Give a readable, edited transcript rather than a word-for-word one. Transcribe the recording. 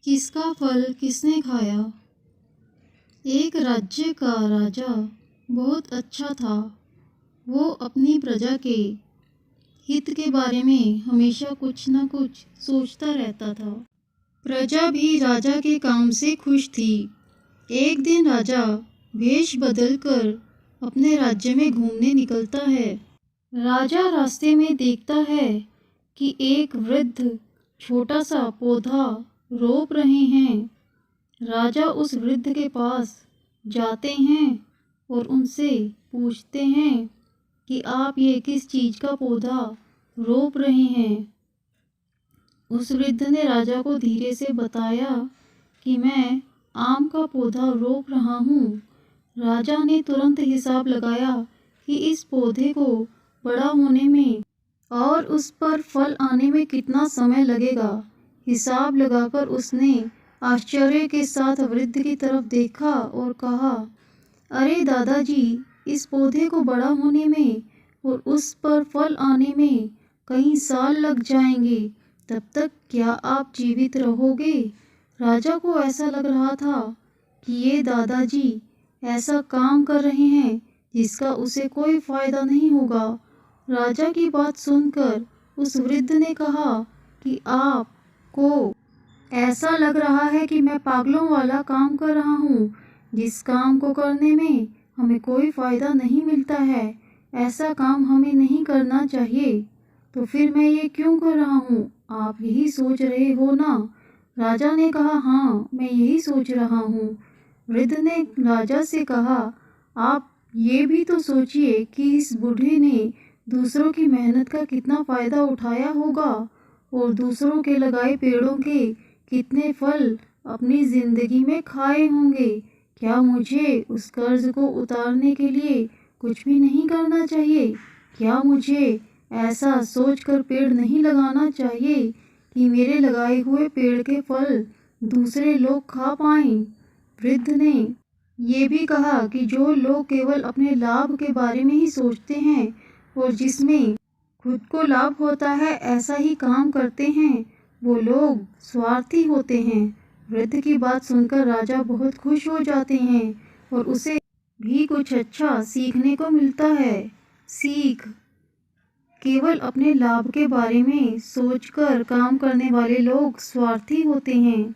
किसका फल किसने खाया। एक राज्य का राजा बहुत अच्छा था। वो अपनी प्रजा के हित के बारे में हमेशा कुछ न कुछ सोचता रहता था। प्रजा भी राजा के काम से खुश थी। एक दिन राजा वेश बदलकर अपने राज्य में घूमने निकलता है। राजा रास्ते में देखता है कि एक वृद्ध छोटा सा पौधा रोप रहे हैं। राजा उस वृद्ध के पास जाते हैं और उनसे पूछते हैं कि आप ये किस चीज़ का पौधा रोप रहे हैं। उस वृद्ध ने राजा को धीरे से बताया कि मैं आम का पौधा रोप रहा हूँ। राजा ने तुरंत हिसाब लगाया कि इस पौधे को बड़ा होने में और उस पर फल आने में कितना समय लगेगा। हिसाब लगाकर उसने आश्चर्य के साथ वृद्ध की तरफ देखा और कहा, अरे दादाजी, इस पौधे को बड़ा होने में और उस पर फल आने में कई साल लग जाएंगे। तब तक क्या आप जीवित रहोगे? राजा को ऐसा लग रहा था कि ये दादाजी ऐसा काम कर रहे हैं जिसका उसे कोई फायदा नहीं होगा। राजा की बात सुनकर उस वृद्ध ने कहा कि आपको ऐसा लग रहा है कि मैं पागलों वाला काम कर रहा हूँ, जिस काम को करने में हमें कोई फायदा नहीं मिलता है। ऐसा काम हमें नहीं करना चाहिए। तो फिर मैं ये क्यों कर रहा हूँ? आप यही सोच रहे हो ना? राजा ने कहा, हाँ, मैं यही सोच रहा हूँ। वृद्ध ने राजा से कहा, आप ये भी तो सोचिए कि इस बूढ़े ने दूसरों की मेहनत का कितना फायदा उठाया होगा और दूसरों के लगाए पेड़ों के कितने फल अपनी जिंदगी में खाए होंगे। क्या मुझे उस कर्ज को उतारने के लिए कुछ भी नहीं करना चाहिए? क्या मुझे ऐसा सोचकर पेड़ नहीं लगाना चाहिए कि मेरे लगाए हुए पेड़ के फल दूसरे लोग खा पाएं? वृद्ध ने ये भी कहा कि जो लोग केवल अपने लाभ के बारे में ही सोचते हैं और जिसमें खुद को लाभ होता है ऐसा ही काम करते हैं, वो लोग स्वार्थी होते हैं। वृद्ध की बात सुनकर राजा बहुत खुश हो जाते हैं और उसे भी कुछ अच्छा सीखने को मिलता है। सीख: केवल अपने लाभ के बारे में सोचकर काम करने वाले लोग स्वार्थी होते हैं।